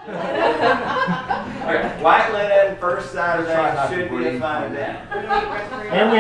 Okay, White Linen, first Saturday, should be a fun event. And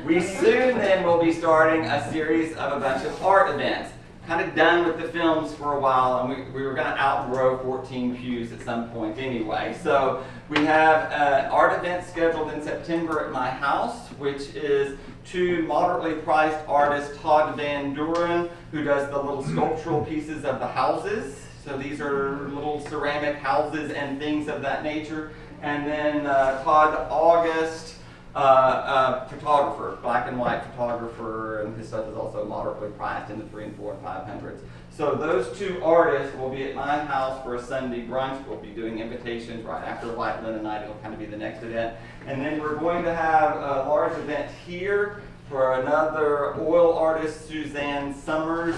We soon then will be starting a series of a bunch of art events. Kind of done with the films for a while, and we were going to outgrow 14 pews at some point anyway. So we have an art event scheduled in September at my house, which is two moderately priced artists, Todd Van Duren, who does the little sculptural pieces of the houses. So these are little ceramic houses and things of that nature. And then Todd August, photographer, black and white photographer, and his stuff is also moderately priced in the 300s and 400s and 500s. So those two artists will be at my house for a Sunday brunch. We'll be doing invitations right after White Linen Night. It'll kind of be the next event. And then we're going to have a large event here for another oil artist, Suzanne Summers.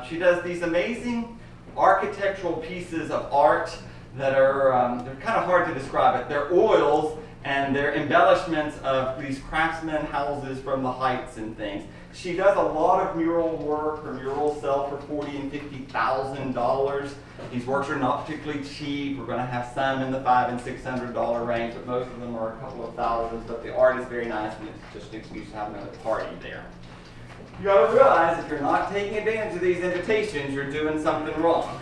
She does these amazing architectural pieces of art that are, they're kind of hard to describe it. They're oils and they're embellishments of these craftsman houses from the Heights and things. She does a lot of mural work. Her murals sell for $40,000 and $50,000. These works are not particularly cheap. We're going to have some in the $500 and $600 range, but most of them are a couple of thousands. But the art is very nice, and it's just an excuse to have another party there. You got to realize if you're not taking advantage of these invitations, you're doing something wrong.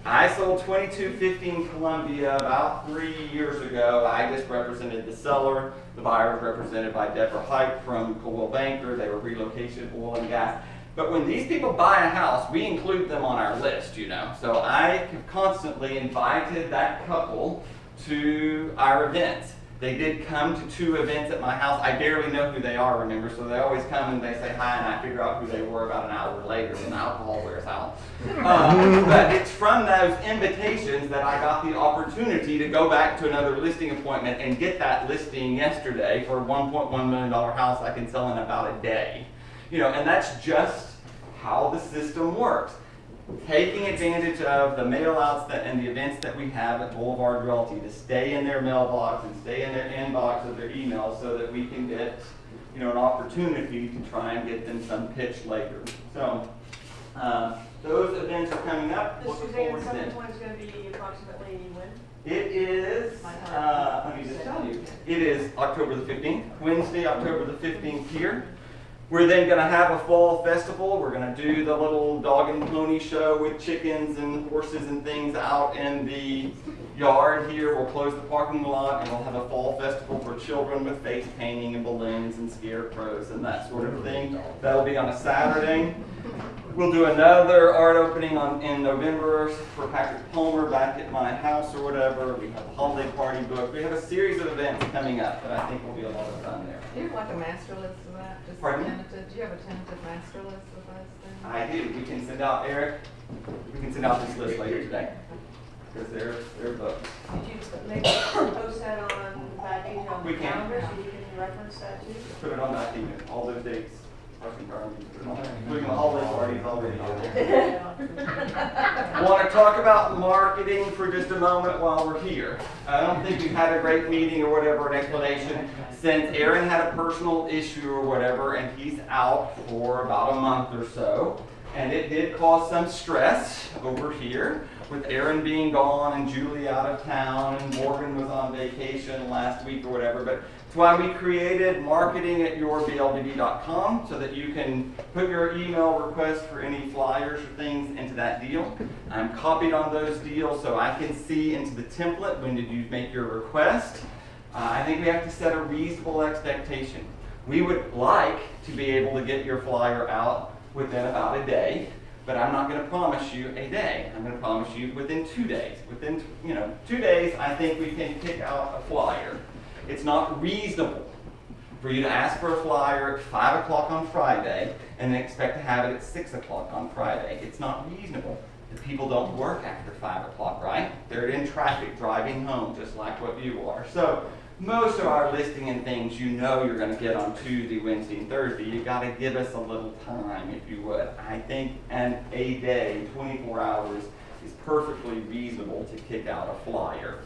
I sold 2215 Columbia about 3 years ago. I just represented the seller. The buyer was represented by Deborah Height from Coldwell Banker. They were relocation, oil and gas. But when these people buy a house, we include them on our list, you know. So I have constantly invited that couple to our events. They did come to 2 events at my house. I barely know who they are, remember, so they always come and they say hi, and I figure out who they were about an hour later when the alcohol wears out. But it's from those invitations that I got the opportunity to go back to another listing appointment and get that listing yesterday for a $1.1 million house I can sell in about a day. You know, and that's just how the system works. Taking advantage of the mail outs and the events that we have at Boulevard Realty to stay in their mailbox and stay in their inbox of their emails so that we can get, you know, an opportunity to try and get them some pitch later. So those events are coming up. The Suzanne Summers one is going to be approximately when? It is, let me just tell you, it is October the 15th, Wednesday, October the 15th here. We're then going to have a fall festival. We're going to do the little dog and pony show with chickens and horses and things out in the yard here. We'll close the parking lot and we'll have a fall festival for children with face painting and balloons and scarecrows and that sort of thing. That'll be on a Saturday. We'll do another art opening in November for Patrick Palmer back at my house or whatever. We have a holiday party booked. We have a series of events coming up that I think will be a lot of fun there. Do you have like a master list of that? Just Pardon me? tentative, do you have a tentative master list of those things? I do. We can send out, Eric, we can send out this list later today. Because they're booked. Did you maybe post that on the back page on the We can. calendar so you can reference that too? Put it on that email, all those dates. We're going holiday parties already on there. Want to talk about marketing for just a moment while we're here. I don't think we've had a great meeting or whatever, an explanation, since Aaron had a personal issue or whatever, and he's out for about a month or so. And it did cause some stress over here with Aaron being gone and Julie out of town and Morgan was on vacation last week or whatever. But that's why we created marketing@yourblbb.com so that you can put your email request for any flyers or things into that deal. I'm copied on those deals so I can see into the template when did you make your request. I think we have to set a reasonable expectation. We would like to be able to get your flyer out within about a day, but I'm not going to promise you a day. I'm going to promise you within 2 days. Within 2 days, I think we can kick out a flyer. It's not reasonable for you to ask for a flyer at 5 o'clock on Friday and then expect to have it at 6 o'clock on Friday. It's not reasonable. The people don't work after 5 o'clock, right? They're in traffic driving home just like what you are. So most of our listing and things you know you're going to get on Tuesday, Wednesday, and Thursday. You got to give us a little time, if you would. I think a day, 24 hours, is perfectly reasonable to kick out a flyer.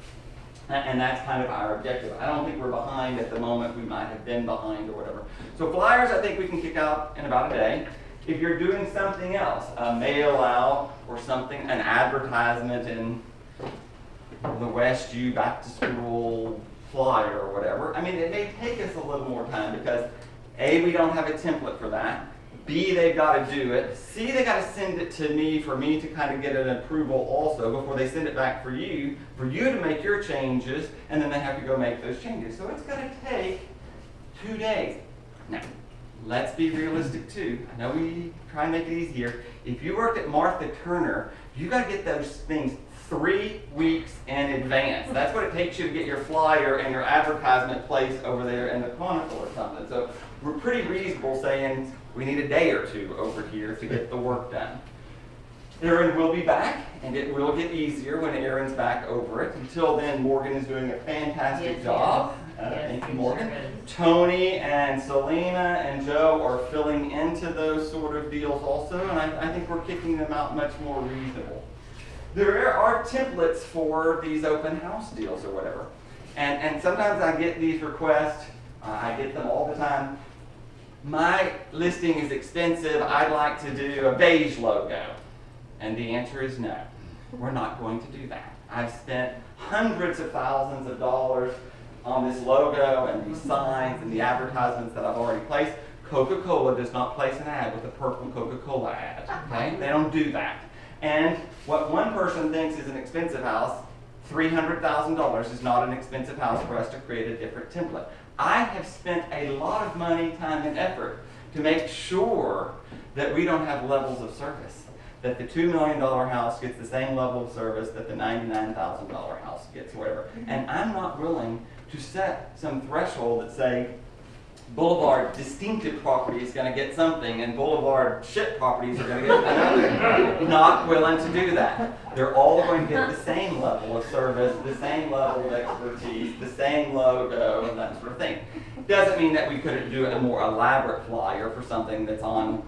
And that's kind of our objective. I don't think we're behind at the moment. We might have been behind or whatever. So flyers, I think we can kick out in about a day. If you're doing something else, a mail out or something, an advertisement in the West U back to school flyer or whatever, I mean, it may take us a little more time because A, we don't have a template for that. B, they've got to do it. C, they got to send it to me for me to kind of get an approval also before they send it back for you to make your changes, and then they have to go make those changes. So it's going to take 2 days. Now, let's be realistic too. I know we try and make it easier. If you worked at Martha Turner, you got to get those things 3 weeks in advance. That's what it takes you to get your flyer and your advertisement placed over there in the Chronicle or something. So we're pretty reasonable saying we need a day or two over here to get the work done. Erin will be back, and it will get easier when Erin's back over it. Until then, Morgan is doing a fantastic Yes, job. yes, Thank you, he Morgan. sure is. Tony and Selena and Joe are filling into those sort of deals also, and I think we're kicking them out much more reasonable. There are templates for these open house deals or whatever. And sometimes I get these requests, I get them all the time. My listing is expensive, I'd like to do a beige logo. And the answer is no, we're not going to do that. I've spent hundreds of thousands of dollars on this logo and these signs and the advertisements that I've already placed. Coca-Cola does not place an ad with a purple Coca-Cola ad, okay? They don't do that. And what one person thinks is an expensive house, $300,000 is not an expensive house for us to create a different template. I have spent a lot of money, time, and effort to make sure that we don't have levels of service, that the $2 million house gets the same level of service that the $99,000 house gets, whatever. And I'm not willing to set some threshold that say, Boulevard distinctive property is going to get something, and Boulevard shit properties are going to get another. Not willing to do that. They're all going to get the same level of service, the same level of expertise, the same logo, and that sort of thing. Doesn't mean that we couldn't do a more elaborate flyer for something that's on,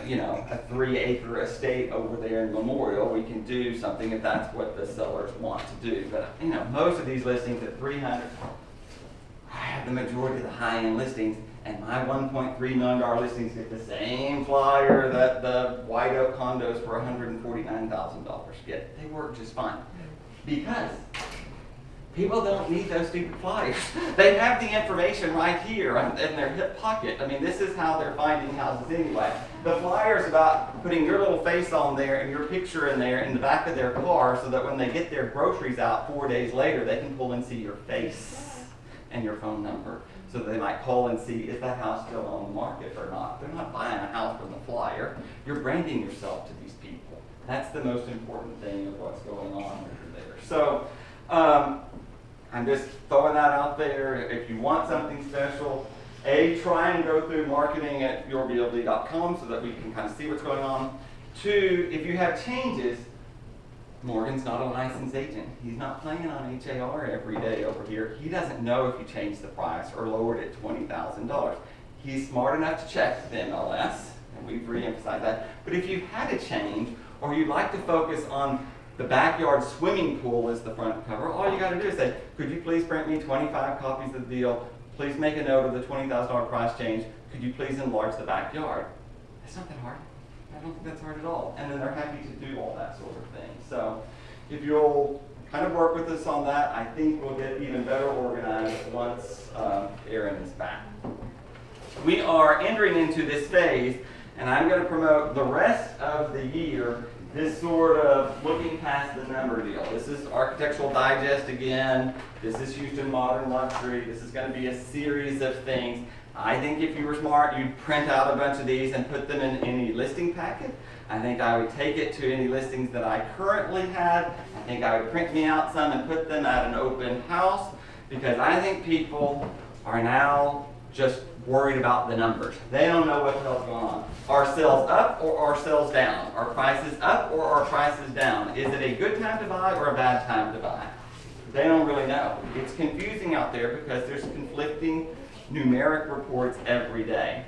you know, a 3-acre estate over there in Memorial. We can do something if that's what the sellers want to do. But you know, most of these listings at 300. I have the majority of the high-end listings, and my $1.3 million listings get the same flyer that the White Oak condos for $149,000 get. They work just fine. Because people don't need those stupid flyers. They have the information right here in their hip pocket. I mean, this is how they're finding houses anyway. The flyer's about putting your little face on there and your picture in there in the back of their car so that when they get their groceries out 4 days later, they can pull and see your face and your phone number, so they might call and see, is that house still on the market or not? They're not buying a house from the flyer. You're branding yourself to these people. That's the most important thing of what's going on over there. So I'm just throwing that out there. If you want something special, A, try and go through marketing at yourbld.com so that we can kind of see what's going on. 2, if you have changes, Morgan's not a licensed agent. He's not playing on HAR every day over here. He doesn't know if you changed the price or lowered it $20,000. He's smart enough to check the MLS, and we've re-emphasized that. But if you had a change, or you'd like to focus on the backyard swimming pool as the front cover, all you got to do is say, could you please print me 25 copies of the deal? Please make a note of the $20,000 price change. Could you please enlarge the backyard? It's not that hard. I don't think that's hard at all. And then they're happy to do all that sort of thing. So if you'll kind of work with us on that, I think we'll get even better organized once Erin is back. We are entering into this phase, and I'm going to promote the rest of the year this sort of looking past the number deal. This is Architectural Digest again. This is Houston Modern Luxury. This is going to be a series of things. I think if you were smart, you'd print out a bunch of these and put them in any listing packet. I think I would take it to any listings that I currently had. I think I would print me out some and put them at an open house, because I think people are now just worried about the numbers. They don't know what the hell's going on. Are sales up or are sales down? Are prices up or are prices down? Is it a good time to buy or a bad time to buy? They don't really know. It's confusing out there because there's conflicting numeric reports every day.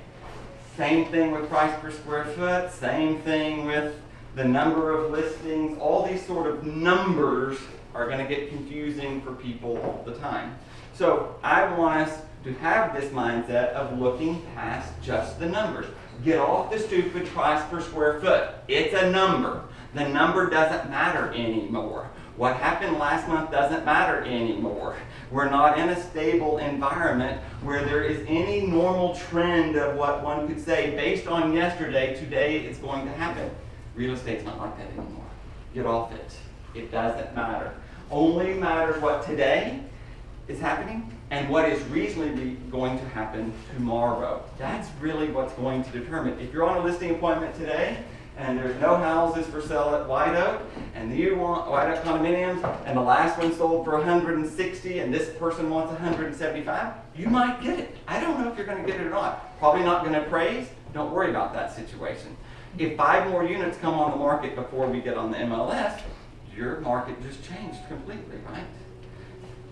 Same thing with price per square foot, same thing with the number of listings. All these sort of numbers are going to get confusing for people all the time. So I want us to have this mindset of looking past just the numbers. Get off the stupid price per square foot. It's a number. The number doesn't matter anymore. What happened last month doesn't matter anymore. We're not in a stable environment where there is any normal trend of what one could say based on yesterday, today it's going to happen. Real estate's not like that anymore. Get off it. It doesn't matter. Only matters what today is happening and what is reasonably going to happen tomorrow. That's really what's going to determine. If you're on a listing appointment today and there's no houses for sale at White Oak, and you want White Oak condominiums, and the last one sold for 160, and this person wants 175, you might get it. I don't know if you're going to get it or not. Probably not going to appraise. Don't worry about that situation. If 5 more units come on the market before we get on the MLS, your market just changed completely, right?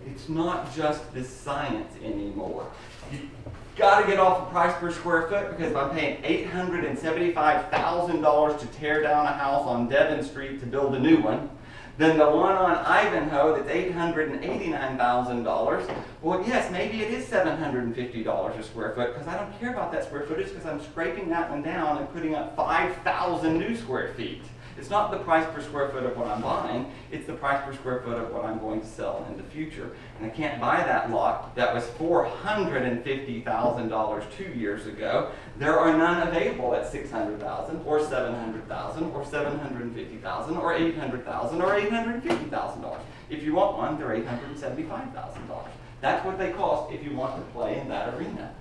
It's not just this science anymore. You got to get off the price per square foot, because if I'm paying $875,000 to tear down a house on Devon Street to build a new one, then the one on Ivanhoe that's $889,000, well, yes, maybe it is $750 a square foot, because I don't care about that square footage, because I'm scraping that one down and putting up 5,000 new square feet. It's not the price per square foot of what I'm buying, it's the price per square foot of what I'm going to sell in the future. And I can't buy that lot that was $450,000 2 years ago. There are none available at $600,000 or $700,000 or $750,000 or $800,000 or $850,000. If you want one, they're $875,000. That's what they cost if you want to play in that arena.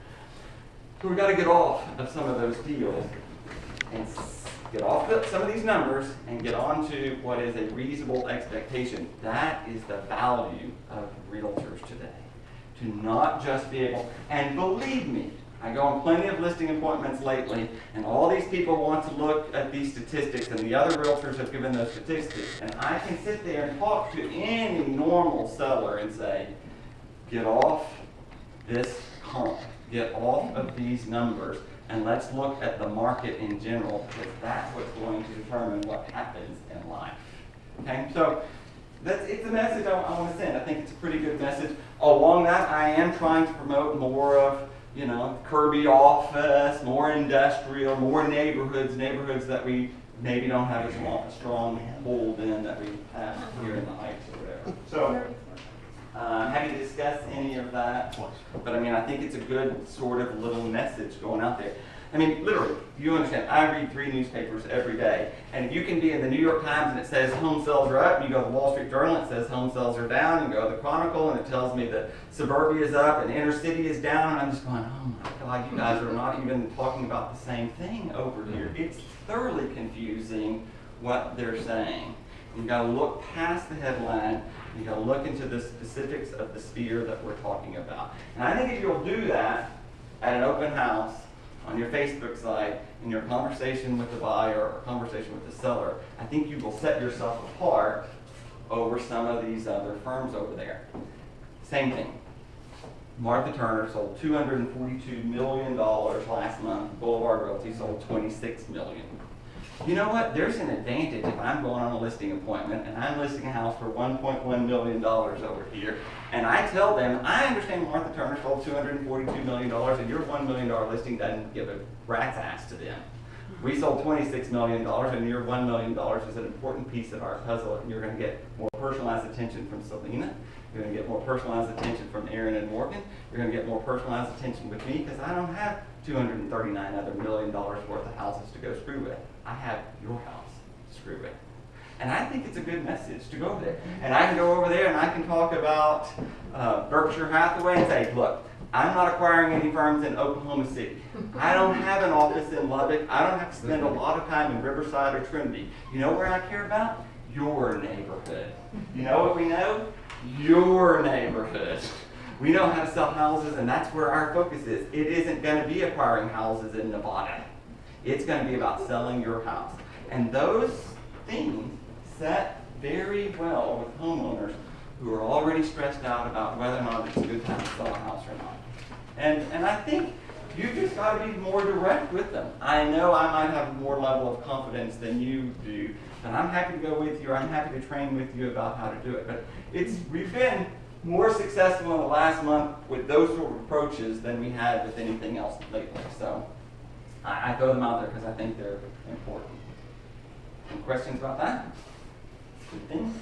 So we've got to get off of some of those deals and get off some of these numbers and get on to what is a reasonable expectation. That is the value of realtors today. To not just be able, and believe me, I go on plenty of listing appointments lately, and all these people want to look at these statistics, and the other realtors have given those statistics. And I can sit there and talk to any normal seller and say, get off this comp, get off of these numbers, and let's look at the market in general, because that's what's going to determine what happens in life. Okay, so it's a message I want to send. I think it's a pretty good message. Along that, I am trying to promote more of, Kirby office, more industrial, more neighborhoods that we maybe don't have a strong hold in that we have here in the Heights or whatever. So, I'm happy to discuss any of that, but I think it's a good sort of little message going out there. Literally, you understand, I read 3 newspapers every day, and if you can be in the New York Times and it says home sales are up, and you go to the Wall Street Journal and it says home sales are down, and you go to the Chronicle and it tells me that suburbia is up and inner city is down, and I'm just going, oh my God, you guys are not even talking about the same thing over here. It's thoroughly confusing what they're saying. You've got to look past the headline. You've got to look into the specifics of the sphere that we're talking about. And I think if you'll do that at an open house, on your Facebook site, in your conversation with the buyer or conversation with the seller, I think you will set yourself apart over some of these other firms over there. Same thing. Martha Turner sold $242 million last month. Boulevard Realty sold $26 million. You know what? There's an advantage if I'm going on a listing appointment and I'm listing a house for $1.1 million over here, and I tell them, I understand Martha Turner sold $242 million and your $1 million listing doesn't give a rat's ass to them. We sold $26 million and your $1 million is an important piece of our puzzle, and you're going to get more personalized attention from Selena. You're going to get more personalized attention from Aaron and Morgan. You're going to get more personalized attention with me, because I don't have 239 other $1 million worth of houses to go screw with. I have your house to screw with. And I think it's a good message to go over there. And I can go over there and I can talk about Berkshire Hathaway and say, look, I'm not acquiring any firms in Oklahoma City. I don't have an office in Lubbock. I don't have to spend a lot of time in Riverside or Trinity. You know where I care about? Your neighborhood. You know what we know? Your neighborhood. We know how to sell houses, and that's where our focus is. It isn't going to be acquiring houses in Nevada. It's going to be about selling your house. And those things set very well with homeowners who are already stressed out about whether or not it's a good time to sell a house or not. And I think you just got to be more direct with them. I know I might have more level of confidence than you do, and I'm happy to go with you. I'm happy to train with you about how to do it. But we've been more successful in the last month with those sort of approaches than we had with anything else lately. So I throw them out there because I think they're important. Any questions about that? Good thing.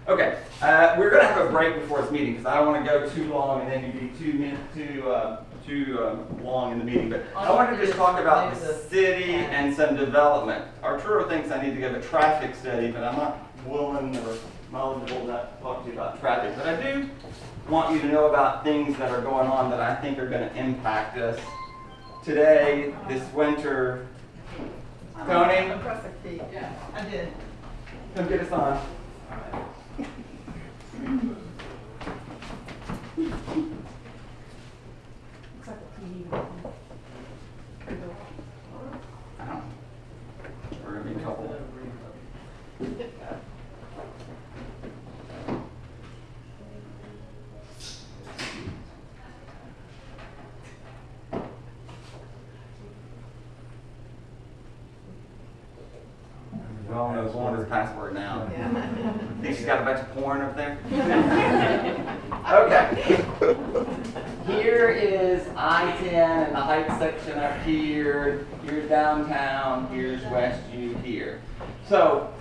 Okay, we're going to have a break before this meeting because I don't want to go too long and then you'd be too long in the meeting. But I wanted to just talk about the city and some development. Arturo thinks I need to give a traffic study, but I'm not willing or knowledgeable to talk to you about traffic. But I do want you to know about things that are going on that I think are going to impact us today, this winter. Tony, Across the feet, yeah, I did. come get us on. Looks like a TV. I don't know. We're going to be a couple. We all know Lauren's password now. Yeah. Think she's got a bunch of porn up there? Okay. Here is I-10 and the Heights section up here. Here's downtown. Here's Westview here. So,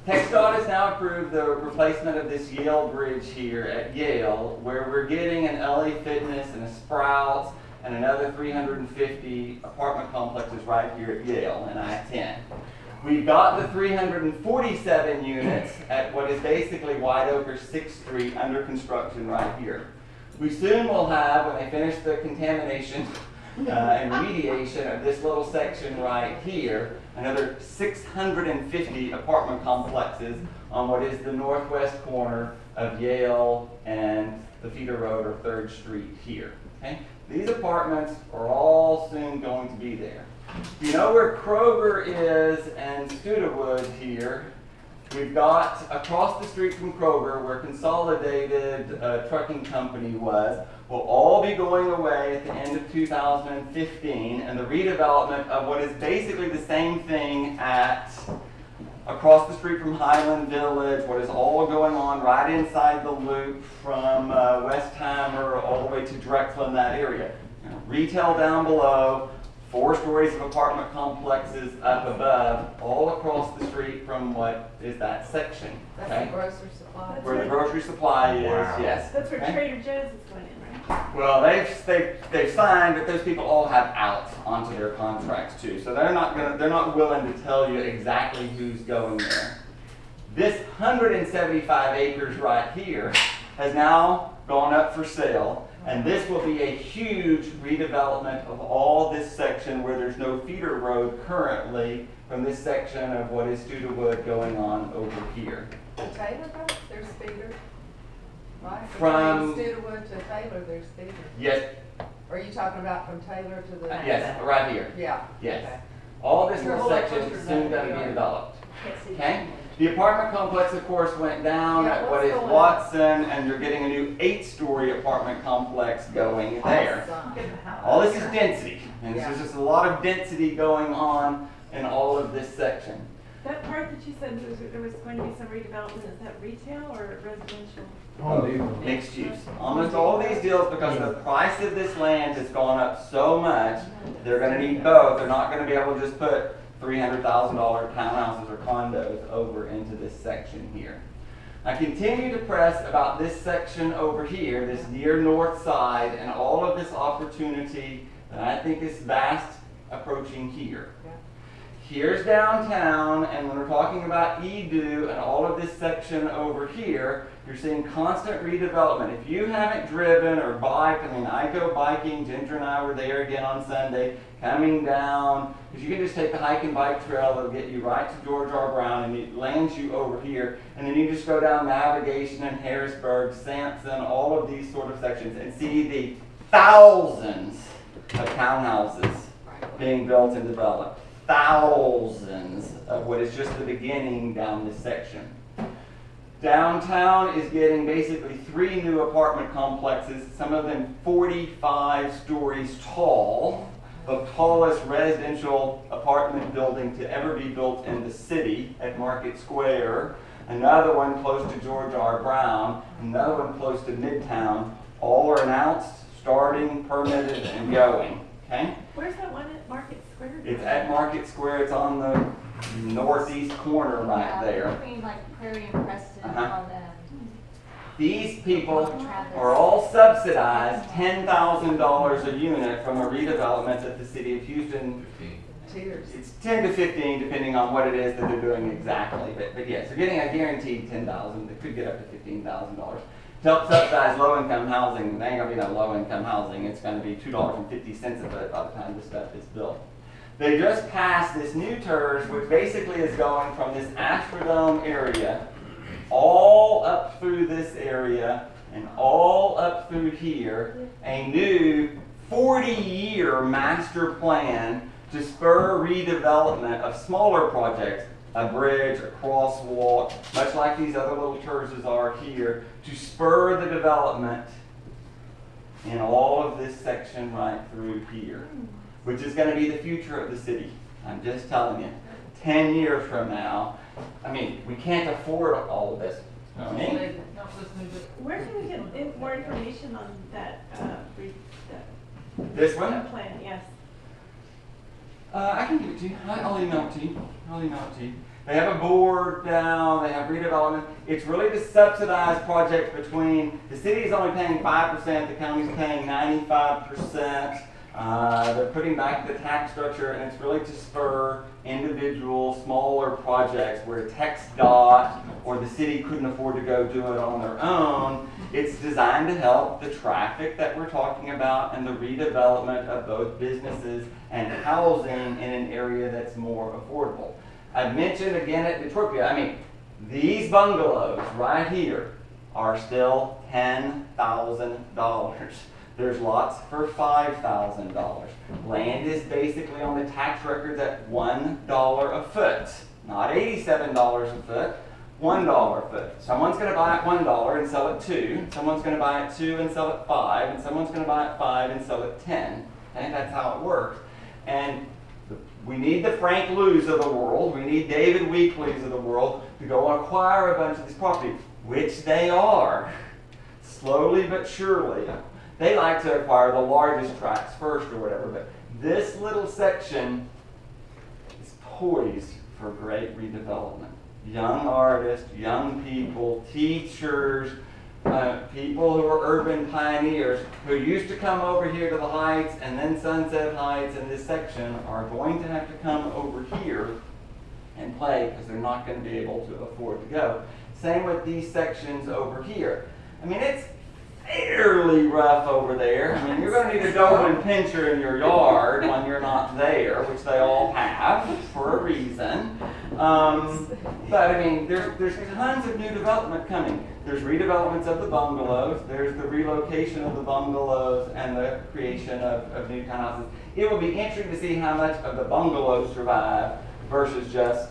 TxDOT has now approved the replacement of this Yale Bridge here at Yale, where we're getting an LA Fitness and a Sprouts and another 350 apartment complexes right here at Yale and I-10. We've got the 347 units at what is basically White Oak or 6th Street under construction right here. We soon will have, when they finish the contamination and remediation of this little section right here, another 650 apartment complexes on what is the northwest corner of Yale and the feeder road or 3rd Street here. Okay? These apartments are all soon going to be there. You know where Kroger is and Studewood here? We've got across the street from Kroger where Consolidated Trucking Company was, will all be going away at the end of 2015, and the redevelopment of what is basically the same thing at across the street from Highland Village, what is all going on right inside the loop from Westheimer all the way to Drexel in that area. You know, retail down below, 4 stories of apartment complexes up above, all across the street from what is that section. That's Okay? the grocery supply. Where the grocery supply is, yes. That's where Okay? Trader Joe's is going in, right? Well, they've signed, but those people all have outs onto their contracts too. So they're not willing to tell you exactly who's going there. This 175 acres right here has now gone up for sale, and this will be a huge redevelopment of all this section where there's no feeder road currently from this section of what is Studewood going on over here. To Taylor, though, there's feeder. Right? From- Cedarwood to Taylor, there's feeder. Yes, Are you talking about from Taylor to the? yes, right here. Yeah. Yes. Okay. All this Your little whole section is cluster's soon not going to be big. developed. Can't see Okay? The apartment complex, of course, went down Yeah, at what's what is going on? Watson, and you're getting a new 8-story apartment complex going there. Awesome. All this is density, and Yeah. there's just a lot of density going on in all of this section. That part that you said there was going to be some redevelopment, is that retail or residential? Mixed use. Almost all these deals, because the price of this land has gone up so much, they're going to need both. They're not going to be able to just put $300,000 townhouses or condos over into this section here. I continue to press about this section over here, this near north side, and all of this opportunity that I think is vast approaching here. Yeah. Here's downtown, and when we're talking about Edu and all of this section over here, you're seeing constant redevelopment. If you haven't driven or biked, I mean, I go biking, Ginger and I were there again on Sunday, coming down, because you can just take the hike and bike trail that'll get you right to George R. Brown, and it lands you over here, and then you just go down Navigation and Harrisburg, Sampson, all of these sort of sections, and see the thousands of townhouses being built and developed. Thousands of what is just the beginning down this section. Downtown is getting basically 3 new apartment complexes, some of them 45 stories tall, the tallest residential apartment building to ever be built in the city at Market Square. another one close to George R. Brown, another one close to Midtown. All are announced, starting, permitted, and going. Okay? Where's that one at Market Square? It's at Market Square. It's on the northeast corner right Yeah, there. Between like Prairie and Preston Uh-huh. on These people Travis. are all subsidized $10,000 a unit from a redevelopment that the city of Houston. Cheers. It's 10 to 15 depending on what it is that they're doing exactly. But yes, they're getting a guaranteed $10,000. They could get up to $15,000. To help subsidize low-income housing, there ain't gonna be no low-income housing. It's gonna be $2.50 of it by the time this stuff is built. They just passed this new TERS, which basically is going from this Astrodome area all up through this area and all up through here, a new 40-year master plan to spur redevelopment of smaller projects, a bridge, a crosswalk, much like these other little TERSs are here, to spur the development in all of this section right through here, which is going to be the future of the city. I'm just telling you. 10 years from now, I mean, we can't afford all of this. You know what I mean? Where can we get more information on that, This one? that plan? Yes. I can give it to you. I'll email it to you. I'll email it to you. They have a board now. They have redevelopment. It's really the subsidized project between the city is only paying 5%, the county's paying 95%. They're putting back the tax structure, and it's really to spur individual smaller projects where TxDOT or the city couldn't afford to go do it on their own. It's designed to help the traffic that we're talking about and the redevelopment of both businesses and housing in an area that's more affordable. I mentioned again at Detropia, I mean, these bungalows right here are still $10,000. There's lots for $5,000. Land is basically on the tax records at $1 a foot, not $87 a foot, $1 a foot. Someone's going to buy it $1 and sell it $2. Someone's going to buy it $2 and sell it $5, and someone's going to buy it $5 and sell it $10. Okay, that's how it works. And we need the Frank Lou's of the world, we need David Weekley's of the world to go and acquire a bunch of this property, which they are, slowly but surely. They like to acquire the largest tracts first or whatever, but this little section is poised for great redevelopment. Young artists, young people, teachers, people who are urban pioneers who used to come over here to the Heights and then Sunset Heights and this section are going to have to come over here and play because they're not going to be able to afford to go. Same with these sections over here. I mean, it's fairly rough over there. I mean, you're going to need a Doberman Pinscher in your yard when you're not there, which they all have for a reason. But I mean, there's tons of new development coming. There's redevelopments of the bungalows. There's the relocation of the bungalows and the creation of new townhouses. It will be interesting to see how much of the bungalows survive versus just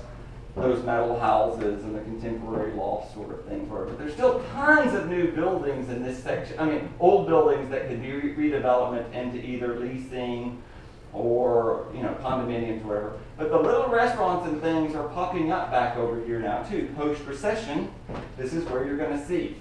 those metal houses and the contemporary loft sort of thing. But there's still tons of new buildings in this section. I mean, old buildings that could be redevelopment into either leasing or, you know, condominiums or whatever. But the little restaurants and things are popping up back over here now too. Post-recession, this is where you're going to see.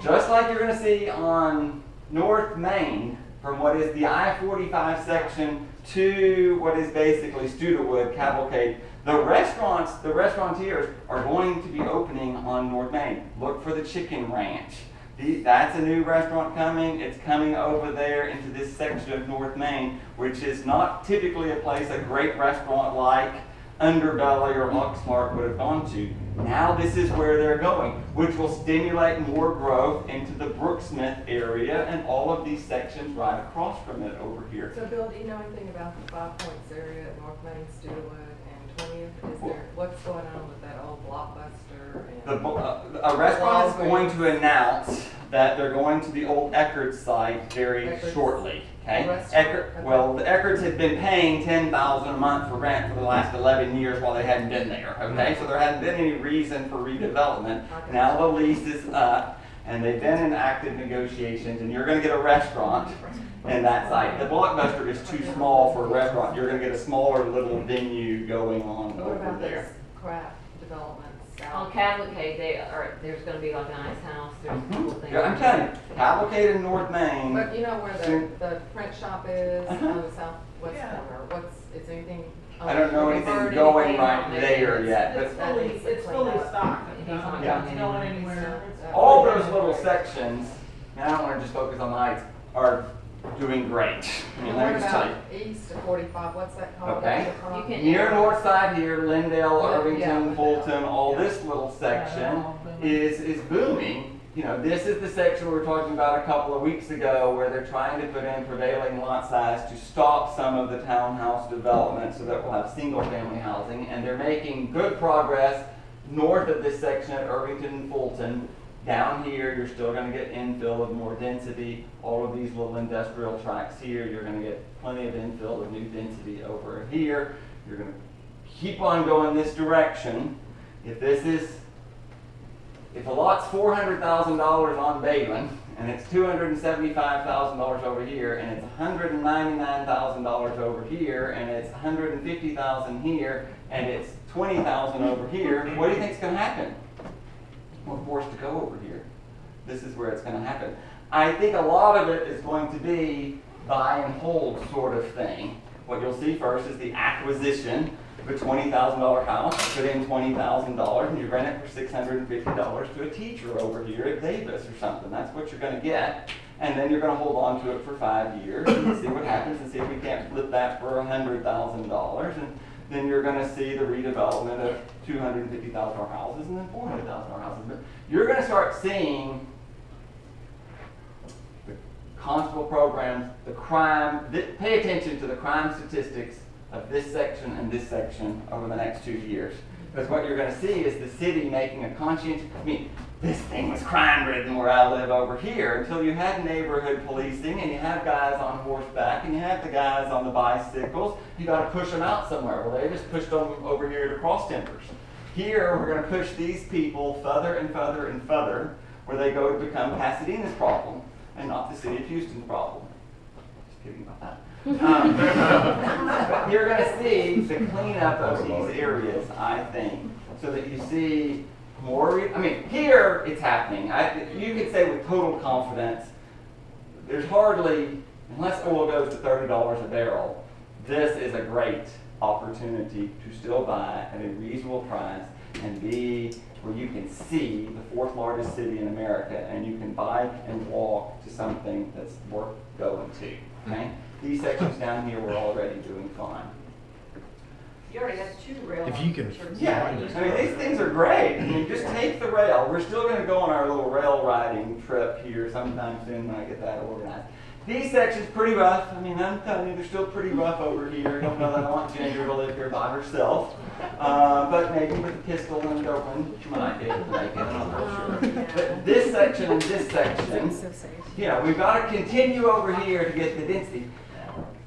Just like you're going to see on North Main, from what is the I-45 section to what is basically Studewood, Cavalcade, the restaurateurs are going to be opening on North Main. Look for the Chicken Ranch. That's a new restaurant coming. It's coming over there into this section of North Main, which is not typically a place a great restaurant like Underbelly or Oxnard would have gone to. Now this is where they're going, which will stimulate more growth into the Brooksmith area and all of these sections right across from it over here. So Bill, do you know anything about the 5 Points area at North Main, Studewood, and 20th? Is there, what's going on with that old Blockbuster? And A restaurant is going to announce that they're going to the old Eckerd site very Eckerd's? shortly. Okay? A restaurant? Okay. Well, the Eckerds had been paying $10,000 a month for rent for the last 11 years while they hadn't been there. Okay, so there hadn't been any reason for redevelopment. Okay. Now the lease is up, and they've been in active negotiations, and you're going to get a restaurant in that site. The Blockbuster is too small for a restaurant. You're going to get a smaller little venue going on What over about there. this craft development south On Cavalcade, there's gonna be like an ice house, there's cool things. Yeah, I'm telling you, Cavalcade in North Main. But you know where the print shop is Uh-huh. on the southwest Yeah. corner? Is anything? I don't know have you anything heard going anything right on it? there yet, It's but fully, it's fully stocked. He's not Yeah. going It's going anywhere. anywhere. all those little sections, and I don't want to just focus on the heights, are doing great. I mean, And let me what just tell about you. east of 45, what's that called? Okay. You can- Near north side here, Lindale, Yeah, Irvington, yeah. Fulton, all this little section is booming. You know, this is the section we were talking about a couple of weeks ago where they're trying to put in prevailing lot size to stop some of the townhouse development so that we'll have single family housing. And they're making good progress north of this section at Irvington and Fulton. Down here, you're still going to get infill of more density. All of these little industrial tracts here, you're going to get plenty of infill of new density over here. You're going to keep on going this direction. If a lot's $400,000 on Balin, and it's $275,000 over here, and it's $199,000 over here, and it's $150,000 here, and it's $20,000 over here, what do you think is going to happen? We're forced to go over here. This is where it's going to happen. I think a lot of it is going to be buy and hold sort of thing. What you'll see first is the acquisition of a $20,000 house. You put in $20,000 and you rent it for $650 to a teacher over here at Davis or something. That's what you're going to get. And then you're going to hold on to it for 5 years and see what happens and see if we can't flip that for $100,000. And then you're going to see the redevelopment of $250,000 houses and then $400,000 houses. But you're going to start seeing the constable programs, the crime, pay attention to the crime statistics of this section and this section over the next 2 years. Because what you're going to see is the city making a conscientious, this thing was crime-ridden where I live over here until you had neighborhood policing and you have guys on horseback and you have the guys on the bicycles. You got to push them out somewhere. Well, they just pushed them over here to Cross Timbers. Here, we're going to push these people further and further and further where they go to become Pasadena's problem and not the city of Houston's problem. Just kidding about that. But you're going to see the cleanup of these areas, I think, so that you see more. Here it's happening. You could say with total confidence, there's hardly, unless oil goes to $30 a barrel, this is a great opportunity to still buy at a reasonable price and be where you can see the 4th largest city in America and you can bike and walk to something that's worth going to. Okay? These sections down here we're already doing fine. You already have 2 rail. If you can- Yeah, these things are great. Just take the rail. We're still going to go on our little rail riding trip here sometime soon when I get that organized. These sections pretty rough. I'm telling you, they're still pretty rough over here. I don't know that I want Ginger to live here by herself. But maybe with a pistol and a girlfriend, she might be able to make it. I'm not real sure. But this section and this section, we've got to continue over here to get the density.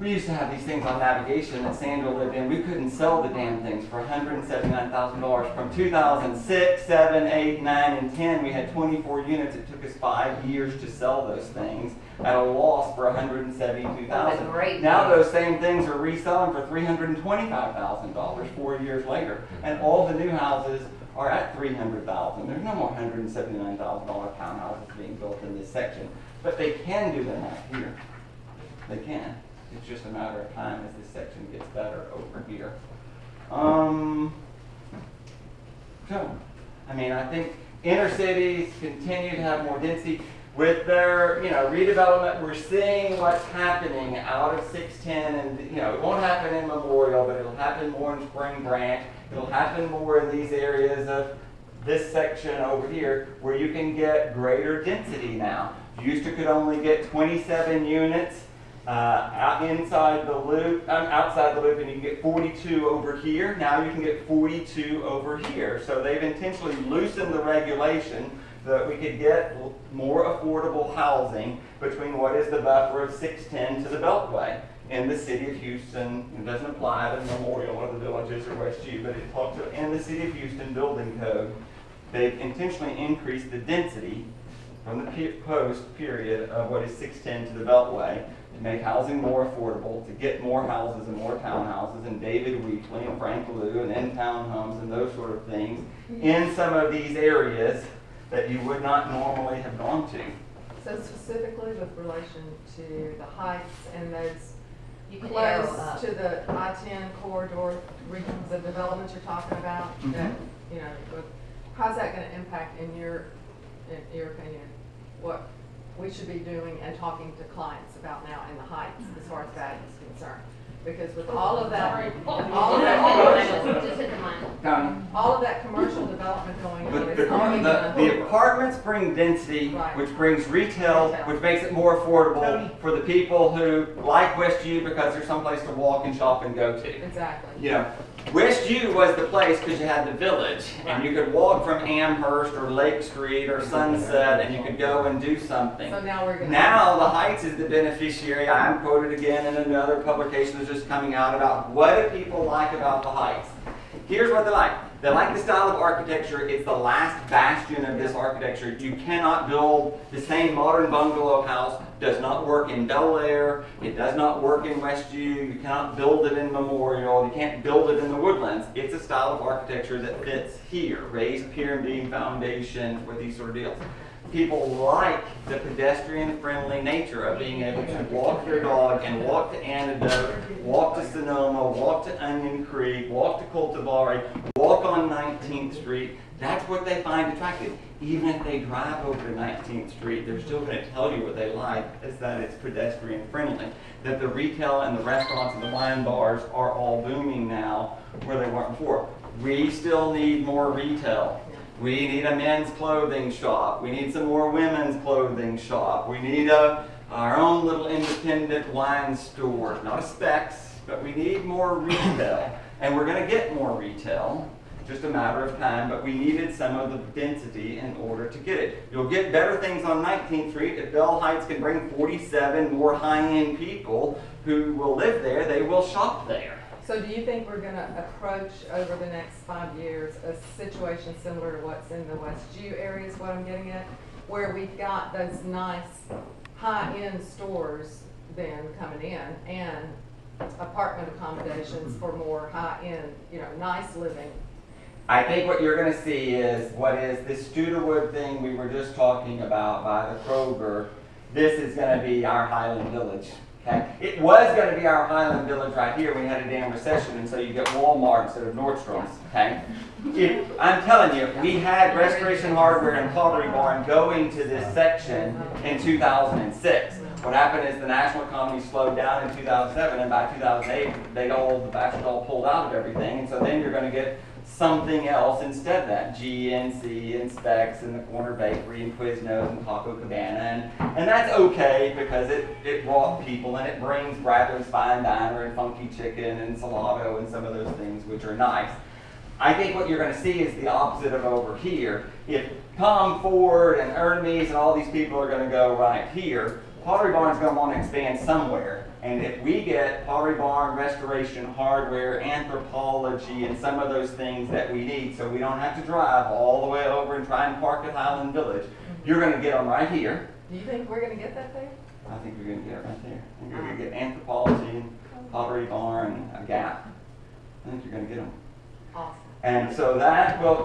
We used to have these things on navigation that Sandra lived in. We couldn't sell the damn things for $179,000. From 2006, 7, 8, 9, and 10, we had 24 units. It took us 5 years to sell those things at a loss for $172,000. Great. Now those same things are reselling for $325,000 4 years later, and all the new houses are at $300,000. There's no more $179,000 townhouses being built in this section, but they can do them out here. They can. It's just a matter of time as this section gets better over here. I think inner cities continue to have more density. With their, redevelopment, we're seeing what's happening out of 610, and it won't happen in Memorial, but it'll happen more in Spring Branch. It'll happen more in these areas of this section over here, where you can get greater density now. You used to could only get 27 units outside the loop, and you can get 42 over here. Now you can get 42 over here. So they've intentionally loosened the regulation so that we could get more affordable housing between what is the buffer of 610 to the Beltway. In the city of Houston, it doesn't apply to Memorial or the Villages or West U, but it talks to in the city of Houston building code. They've intentionally increased the density from the post period of what is 610 to the Beltway to make housing more affordable, to get more houses and more townhouses, and David Weekly and Frank Lou and in-town homes and those sort of things in some of these areas that you would not normally have gone to. So specifically with relation to the heights and those You can arrow close up. to the I-10 corridor, the developments you're talking about, that, you know, how's that gonna impact in your opinion, what we should be doing and talking to clients about now in the heights as far as that is concerned? Because with all of that, all of that Just hit the mic. Tony? all of that commercial development going on, But it's only gonna. the apartments bring density, Right. which brings retail, Retail. which makes it more affordable for the people who like Westview because there's someplace to walk and shop and go to. Exactly. You know, Westview was the place because you had the village, and you could walk from Amherst or Lake Street or Sunset, and you could go and do something. So now we're gonna. Now the Heights is the beneficiary. I'm quoted again in another publication that's just coming out about what do people like about the Heights. Here's what they like. They like the style of architecture. It's the last bastion of this architecture. You cannot build the same modern bungalow house. Does not work in Bel Air. It does not work in Westview. You cannot build it in Memorial. You can't build it in the Woodlands. It's a style of architecture that fits here. Raised pier and beam foundations with these sort of deals. People like the pedestrian-friendly nature of being able to walk their dog and walk to Antidote, walk to Sonoma, walk to Onion Creek, walk to Cultivari, walk on 19th Street. That's what they find attractive. Even if they drive over to 19th Street, they're still going to tell you what they like, is that it's pedestrian-friendly. That the retail and the restaurants and the wine bars are all booming now where they weren't before. We still need more retail. We need a men's clothing shop. We need some more women's clothing shop. We need our own little independent wine store. Not a Specs, but we need more retail. And we're going to get more retail, just a matter of time, but we needed some of the density in order to get it. You'll get better things on 19th Street. If Bell Heights can bring 47 more high-end people who will live there, they will shop there. So do you think we're gonna approach over the next 5 years a situation similar to what's in the Westview area is what I'm getting at? Where we've got those nice high-end stores then coming in and apartment accommodations for more high-end, you know, nice living. I think what you're going to see is what is this Studerwood thing we were just talking about by the Kroger. This is going to be our Highland Village. Okay? It was going to be our Highland Village right here. We had a damn recession, and so you get Walmart instead of Nordstrom's. Okay? I'm telling you, we had Restoration Hardware and Pottery Barn going to this section in 2006. What happened is the national economy slowed down in 2007, and by 2008, the bastards all pulled out of everything, and so then you're going to get something else instead of that. GNC and Specs and the Corner Bakery and Quiznos and Taco Cabana. And that's okay because it brought people and it brings Bradley's Fine Diner and Funky Chicken and Salado and some of those things which are nice. I think what you're going to see is the opposite of over here. If Tom Ford and Hermes and all these people are going to go right here, Pottery Barn's going to want to expand somewhere. And if we get Pottery Barn, Restoration Hardware, Anthropology, and some of those things that we need, so we don't have to drive all the way over and try and park at Highland Village, you're going to get them right here. Do you think we're gonna get that there? I think you're going to get it right there. I think you're going to get Anthropology and Pottery Barn and a Gap. I think you're going to get them. Awesome. And so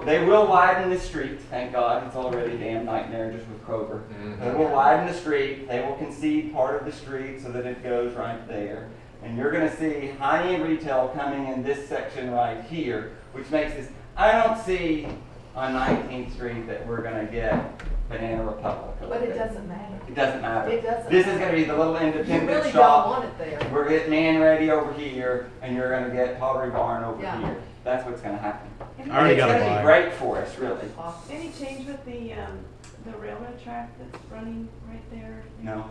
they will widen the street, thank God. It's already a damn nightmare just with Kroger. They will widen the street. They will concede part of the street so that it goes right there. And you're going to see high-end retail coming in this section right here, which makes this, I don't see on 19th Street that we're going to get Banana Republic. But it doesn't matter. It doesn't matter. It doesn't This is matter. going to be the little You independent really shop. don't want it there. We're getting Man Ready over here, and you're going to get Pottery Barn over Yeah. here. That's what's going to happen. Any- I already It's got a going to be buy. great for us, really. Awesome. Any change with the railroad track that's running right there? in No.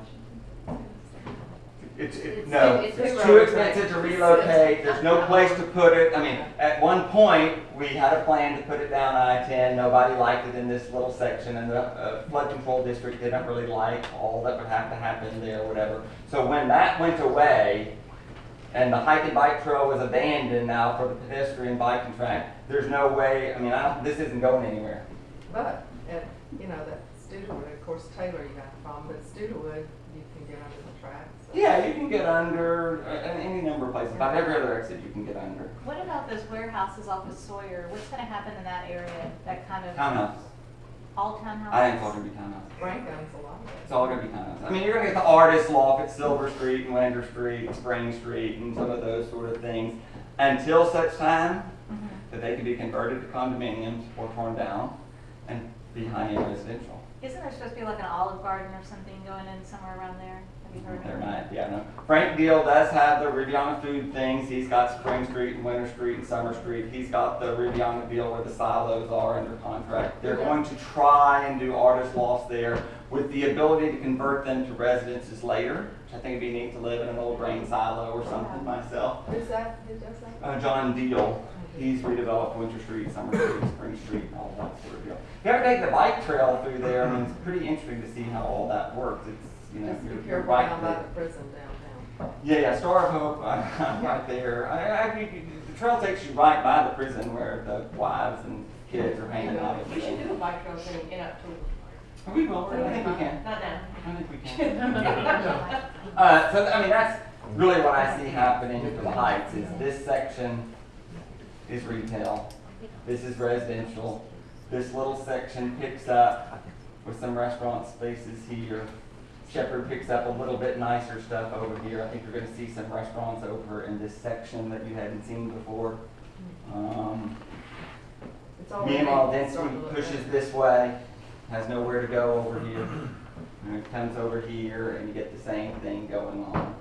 Washington? It's it's too expensive to relocate. There's no place to put it. I mean, at one point, we had a plan to put it down I-10. Nobody liked it in this little section, and the flood control district didn't really like all that would have to happen there or whatever. So when that went away, and the hike and bike trail was abandoned now for the pedestrian biking track, there's no way, I mean, this isn't going anywhere. But, you know, that Studerwood, of course, Taylor you got the problem, but Studerwood, you can get under the track, so. Yeah, you can get under any number of places. About every other exit you can get under. What about those warehouses off of Sawyer? What's gonna happen in that area? That kind of, Townhouse. all townhouses? I think it's all gonna be townhouse. Frank owns a lot of it. It's all gonna be townhouse. I mean, you're gonna get the artist loft at Silver Street and Winter Street and Spring Street and some of those sort of things until such time Mhm. that they can be converted to condominiums or torn down and be high-end residential. Isn't there supposed to be like an Olive Garden or something going in somewhere around there? Have you heard There of might, that? yeah, no. Frank Deal does have the Riviana Food things. He's got Spring Street and Winter Street and Summer Street. He's got the Riviana Deal where the silos are under contract. They're going to try and do artist lofts there with the ability to convert them to residences later, which I think would be neat to live in an old grain silo or something myself. Who's that? Who does that? John Deal. He's redeveloped Winter Street, Summer Street, Spring Street, and all that sort of deal. If you ever take the bike trail through there, I mean, it's pretty interesting to see how all that works. It's, you know, Just be you're careful right down by there. the prison downtown. Yeah, Star of Hope, right there. The trail takes you right by the prison where the wives and kids are hanging out. We should do a bike trail thing in October. We will, I think we can. Not now. I think we can. So, I mean, that's really what I see happening for the Heights, is this section is retail. This is residential. This little section picks up with some restaurant spaces here. Shepherd picks up a little bit nicer stuff over here. I think you're gonna see some restaurants over in this section that you hadn't seen before. It's all Meanwhile, really density starting to look pushes good. this way, has nowhere to go over here. And it comes over here and you get the same thing going on.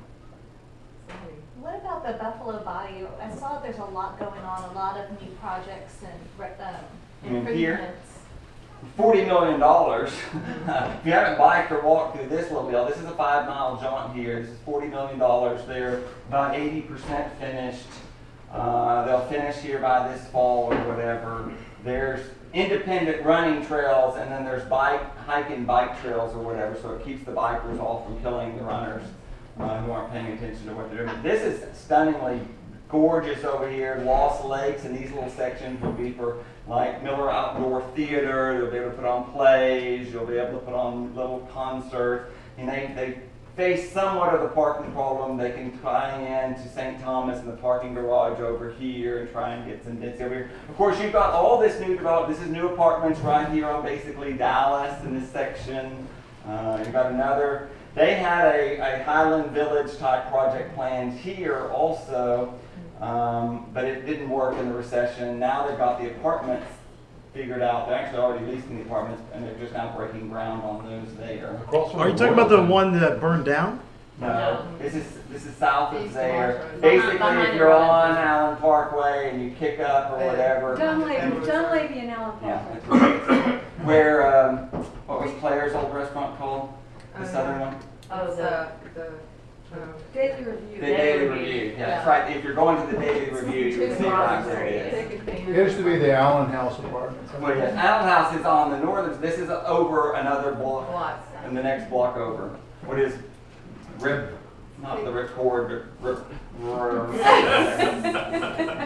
Sorry. What about the Buffalo Bayou? I saw there's a lot going on, a lot of new projects and You mean here? improvements. $40 million. If you haven't biked or walked through this little deal, this is a 5-mile jaunt here. This is $40 million. They're about 80% finished. They'll finish here by this fall or whatever. There's independent running trails, and then there's hiking bike trails or whatever, so it keeps the bikers off from killing the runners who aren't paying attention to what they're doing. This is stunningly gorgeous over here. Lost Lakes, and these little sections will be for like Miller Outdoor Theater. They'll be able to put on plays. You'll be able to put on little concerts. And they face somewhat of the parking problem. They can tie in to St. Thomas and the parking garage over here and try and get some density over here. Of course, you've got all this new development. This is new apartments right here on basically Dallas in this section. You've got another. They had a Highland Village type project planned here also, but it didn't work in the recession. Now they've got the apartments figured out. They're actually already leasing the apartments, and they're just now breaking ground on those there. Are you talking about the one that burned down? No, this is south of East of there. Marshall. Basically, Behind if the you're road. on Allen Parkway and you kick up or whatever. John and- Levy and Alan Yeah, Parker. that's right. Where, what was Claire's old restaurant called? The southern one? Oh, the Daily Review. The Daily Review, yeah, that's right. If you're going to the Daily Review, you can see right where it is. It used to be the Allen House Apartments. Well, yeah, Allen House is on the northern, this is over another block, lots. and the next block over. What is not the Ripcord,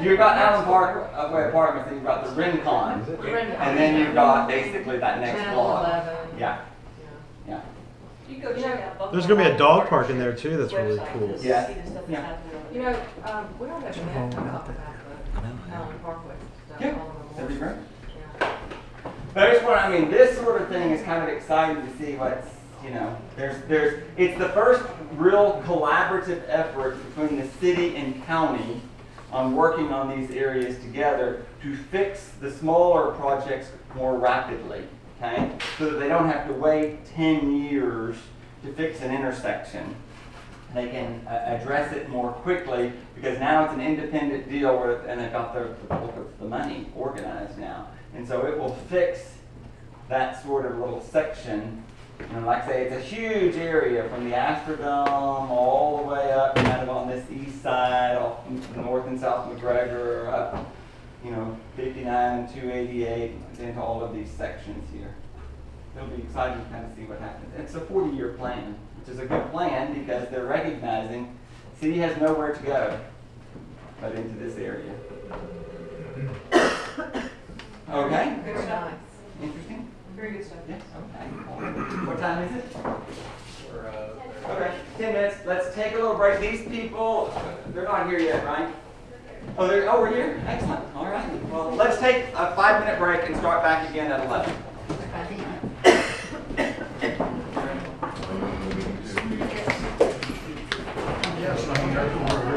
you've got Allen Park apartments, and you've got the Rincon, and then you've got basically that next 10, block. 11. Yeah, yeah. You go check out Buffalo There's gonna be a dog Park park in there too, that's really website cool. to see Yeah. the stuff that's Yeah. happening over You there. know, we don't have a minute to talk about the Allen Parkway stuff. Yeah, all of the that'd be more. great. Yeah. But I just want, I mean, this sort of thing is kind of exciting to see what's, you know, it's the first real collaborative effort between the city and county on working on these areas together to fix the smaller projects more rapidly, okay? So that they don't have to wait 10 years to fix an intersection. They can address it more quickly because now it's an independent deal and they've got the bulk of the money organized now. And so it will fix that sort of little section. And like I say, it's a huge area from the Astrodome all the way up kind of on this east side, off north and south McGregor, up, 59 and 288, into all of these sections here. It'll be exciting to kind of see what happens. It's a 40-year plan, which is a good plan because they're recognizing city has nowhere to go but into this area. Okay? Good Very stuff. nice. Interesting? Very good stuff. Yes, okay. What time is it? We're Okay, 10 minutes. Let's take a little break. These people, they're not here yet, right? Oh, we're here? Excellent. All right. Well, let's take a 5-minute break and start back again at 11. Yes, I think